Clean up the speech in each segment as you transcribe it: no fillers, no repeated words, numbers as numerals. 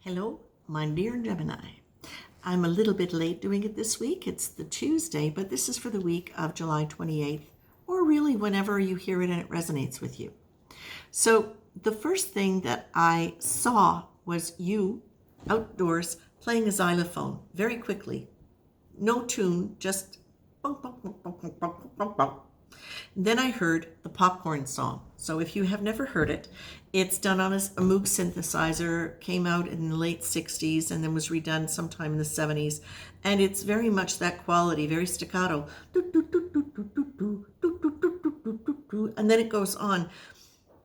Hello, my dear Gemini. I'm a little bit late doing it this week. It's the Tuesday, but this is for the week of July 28th, or really whenever you hear it and it resonates with you. So the first thing that I saw was you outdoors playing a xylophone very quickly. No tune, just bum, bum, bum, bum, bum, bum, bum, bum. Then I heard the popcorn song. So if you have never heard it, it's done on a Moog synthesizer, came out in the late 60s and then was redone sometime in the 70s. And it's very much that quality, very staccato. And then it goes on.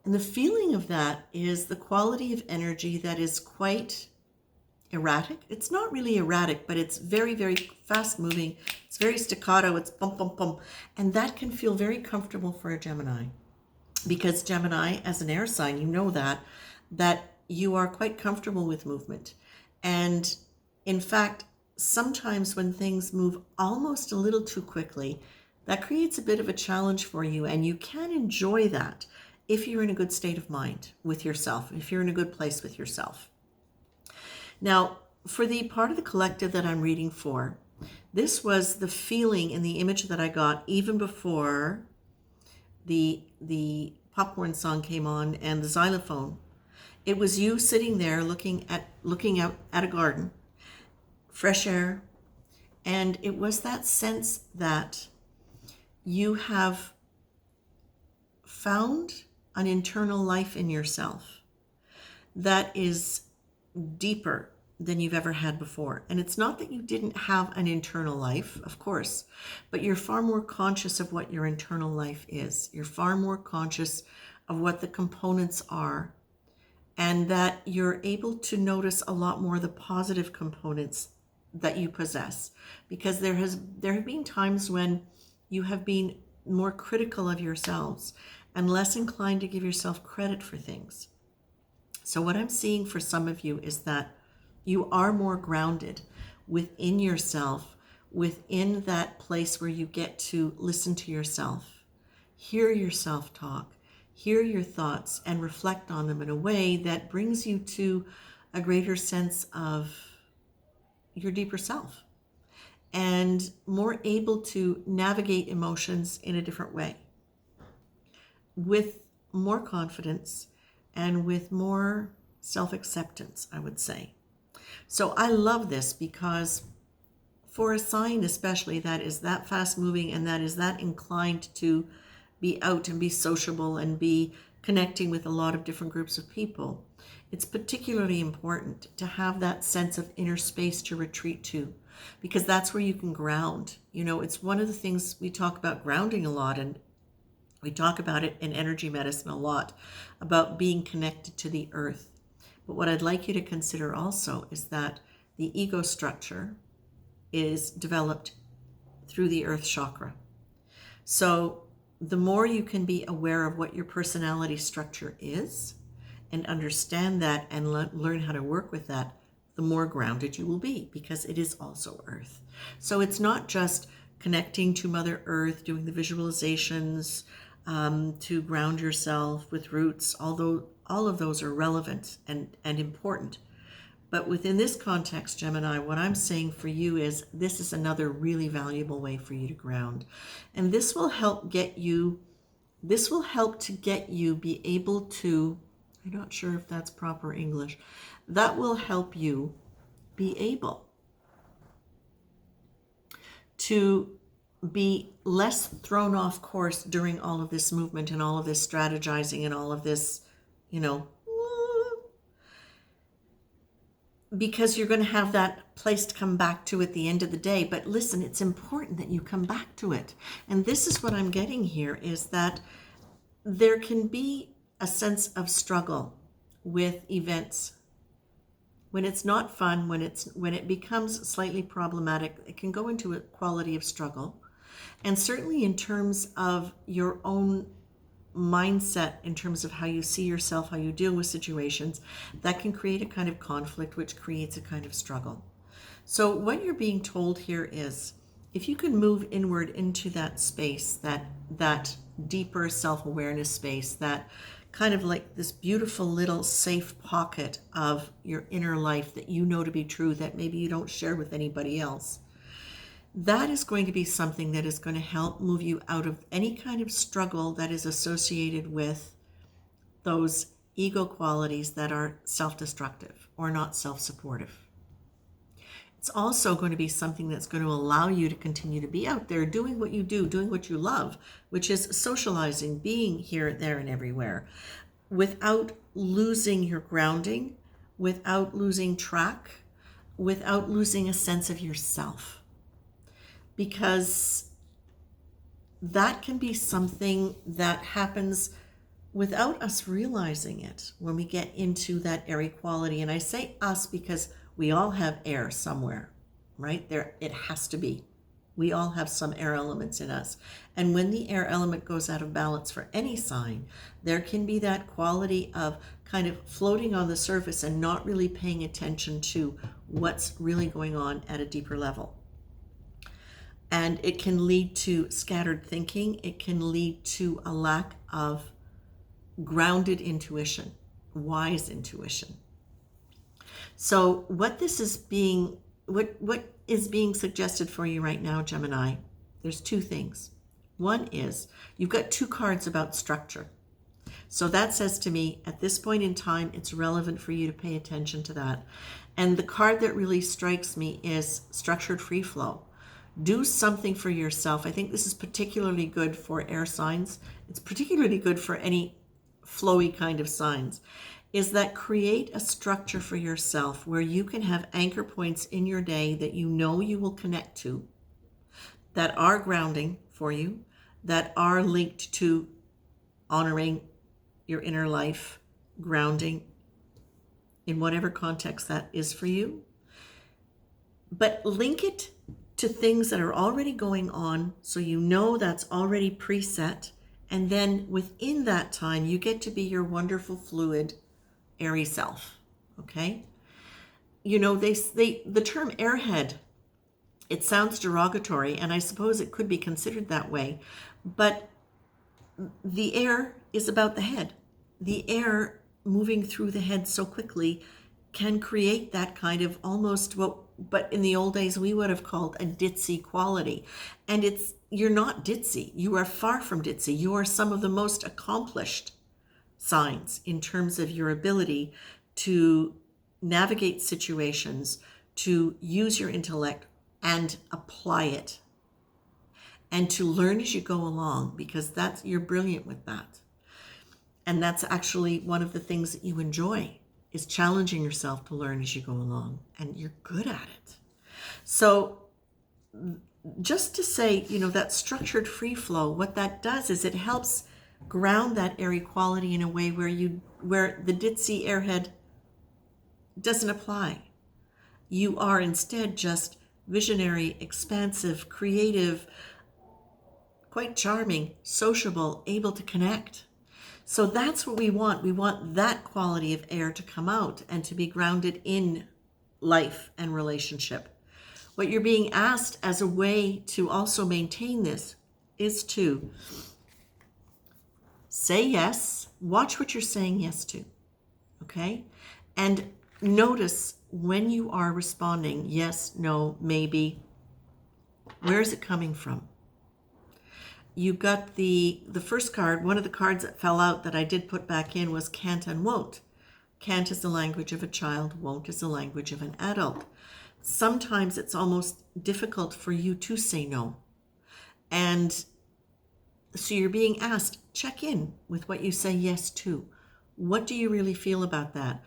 And the feeling of that is the quality of energy that is quite erratic. It's not really erratic, but it's very, very fast moving. It's very staccato. It's bum, bum, bum. And that can feel very comfortable for a Gemini. Because Gemini, as an air sign, you know that you are quite comfortable with movement. And in fact, sometimes when things move almost a little too quickly, that creates a bit of a challenge for you. And you can enjoy that if you're in a good state of mind with yourself, if you're in a good place with yourself. Now, for the part of the collective that I'm reading for, this was the feeling in the image that I got even before the popcorn song came on and the xylophone. It was you sitting there looking out at a garden, fresh air, and it was that sense that you have found an internal life in yourself that is deeper than you've ever had before. And it's not that you didn't have an internal life, of course, but you're far more conscious of what your internal life is. You're far more conscious of what the components are, and that you're able to notice a lot more the positive components that you possess. Because there have been times when you have been more critical of yourselves and less inclined to give yourself credit for things. So what I'm seeing for some of you is that you are more grounded within yourself, within that place where you get to listen to yourself, hear yourself talk, hear your thoughts, and reflect on them in a way that brings you to a greater sense of your deeper self and more able to navigate emotions in a different way with more confidence and with more self-acceptance, I would say. So I love this because for a sign especially that is that fast moving and that is that inclined to be out and be sociable and be connecting with a lot of different groups of people, it's particularly important to have that sense of inner space to retreat to, because that's where you can ground. You know, it's one of the things we talk about grounding a lot, and we talk about it in energy medicine a lot, about being connected to the earth. But what I'd like you to consider also is that the ego structure is developed through the earth chakra. So the more you can be aware of what your personality structure is and understand that and learn how to work with that, the more grounded you will be, because it is also earth. So it's not just connecting to Mother Earth, doing the visualizations, to ground yourself with roots, although all of those are relevant and important. But within this context, Gemini, what I'm saying for you is this is another really valuable way for you to ground. And this will help to get you be able to, I'm not sure if that's proper English, that will help you be able to be less thrown off course during all of this movement and all of this strategizing and all of this, because you're going to have that place to come back to at the end of the day. But listen, it's important that you come back to it. And this is what I'm getting here, is that there can be a sense of struggle with events. When it's not fun, when it becomes slightly problematic, it can go into a quality of struggle. And certainly in terms of your own mindset, in terms of how you see yourself, how you deal with situations, that can create a kind of conflict, which creates a kind of struggle. So what you're being told here is, if you can move inward into that space, that deeper self-awareness space, that kind of like this beautiful little safe pocket of your inner life that you know to be true that maybe you don't share with anybody else. That is going to be something that is going to help move you out of any kind of struggle that is associated with those ego qualities that are self-destructive or not self-supportive. It's also going to be something that's going to allow you to continue to be out there doing what you do, doing what you love, which is socializing, being here, there, and everywhere, without losing your grounding, without losing track, without losing a sense of yourself. Because that can be something that happens without us realizing it when we get into that airy quality. And I say us because we all have air somewhere, right? There, it has to be. We all have some air elements in us. And when the air element goes out of balance for any sign, there can be that quality of kind of floating on the surface and not really paying attention to what's really going on at a deeper level. And it can lead to scattered thinking. It can lead to a lack of grounded intuition, wise intuition. So what is being suggested for you right now, Gemini, there's two things. One is you've got two cards about structure. So that says to me, at this point in time, it's relevant for you to pay attention to that. And the card that really strikes me is structured free flow. Do something for yourself. I think this is particularly good for air signs. It's particularly good for any flowy kind of signs, is that create a structure for yourself where you can have anchor points in your day that you know you will connect to, that are grounding for you, that are linked to honoring your inner life, grounding in whatever context that is for you. But link it to things that are already going on so you know that's already preset. And then within that time, you get to be your wonderful, fluid, airy self, okay? You know, the term airhead, it sounds derogatory, and I suppose it could be considered that way, but the air is about the head. The air moving through the head so quickly can create that kind of almost but in the old days we would have called a ditzy quality. And you're not ditzy. You are far from ditzy. You are some of the most accomplished signs in terms of your ability to navigate situations, to use your intellect and apply it, and to learn as you go along, because you're brilliant with that. And that's actually one of the things that you enjoy, is challenging yourself to learn as you go along, and you're good at it. So just to say, you know, that structured free flow, what that does is it helps ground that airy quality in a way where the ditzy airhead doesn't apply. You are instead just visionary, expansive, creative, quite charming, sociable, able to connect. So that's what we want. We want that quality of air to come out and to be grounded in life and relationship. What you're being asked as a way to also maintain this is to say yes, watch what you're saying yes to, okay? And notice when you are responding, yes, no, maybe, where is it coming from? You got the first card, one of the cards that fell out that I did put back in was can't and won't. Can't is the language of a child, won't is the language of an adult. Sometimes it's almost difficult for you to say no. And so you're being asked, check in with what you say yes to. What do you really feel about that?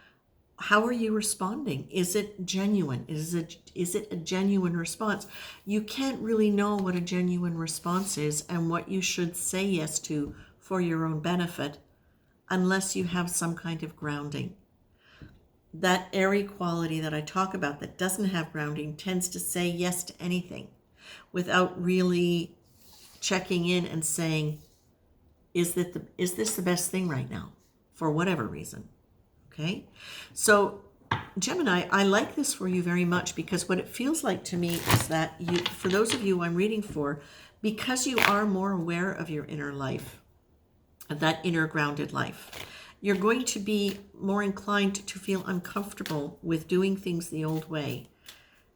How are you responding? Is it genuine? Is it a genuine response? You can't really know what a genuine response is and what you should say yes to for your own benefit unless you have some kind of grounding. That airy quality that I talk about that doesn't have grounding tends to say yes to anything without really checking in and saying, is this the best thing right now for whatever reason? Okay, so Gemini, I like this for you very much because what it feels like to me is that you, for those of you I'm reading for, because you are more aware of your inner life, of that inner grounded life, You're going to be more inclined to feel uncomfortable with doing things the old way.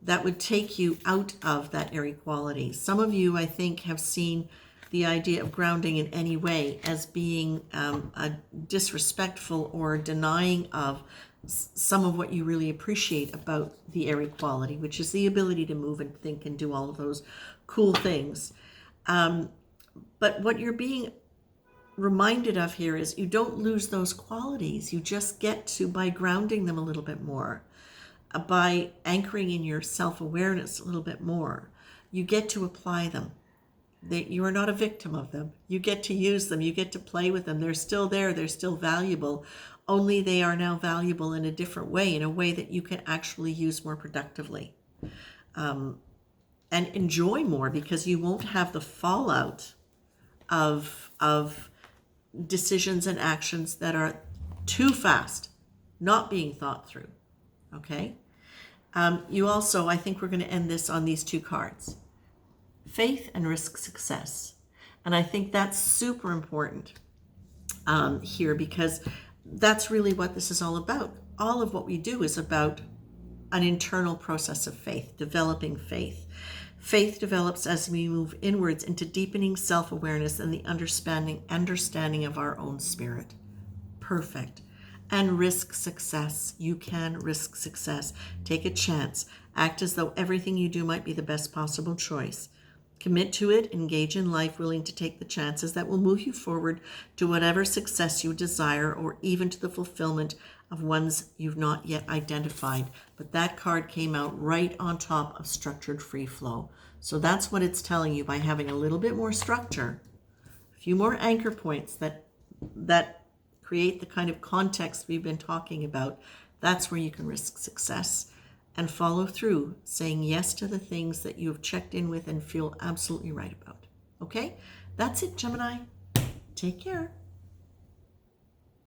That would take you out of that airy quality. Some of you, I think, have seen the idea of grounding in any way as being a disrespectful or denying of some of what you really appreciate about the airy quality, which is the ability to move and think and do all of those cool things. But what you're being reminded of here is you don't lose those qualities. You just get to, by grounding them a little bit more, by anchoring in your self-awareness a little bit more, you get to apply them. You are not a victim of them. You get to use them. You get to play with them. They're still there. They're still valuable. Only they are now valuable in a different way, in a way that you can actually use more productively and enjoy more, because you won't have the fallout of decisions and actions that are too fast, not being thought through. Okay? You also, I think we're going to end this on these two cards. Faith and risk success. And I think that's super important here, because that's really what this is all about. All of what we do is about an internal process of faith, developing faith. Faith develops as we move inwards into deepening self-awareness and the understanding of our own spirit. Perfect. And risk success. You can risk success. Take a chance. Act as though everything you do might be the best possible choice. Commit to it, engage in life, willing to take the chances that will move you forward to whatever success you desire, or even to the fulfillment of ones you've not yet identified. But that card came out right on top of structured free flow. So that's what it's telling you. By having a little bit more structure, a few more anchor points that create the kind of context we've been talking about, that's where you can risk success and follow through, saying yes to the things that you have checked in with and feel absolutely right about. Okay? That's it, Gemini. Take care.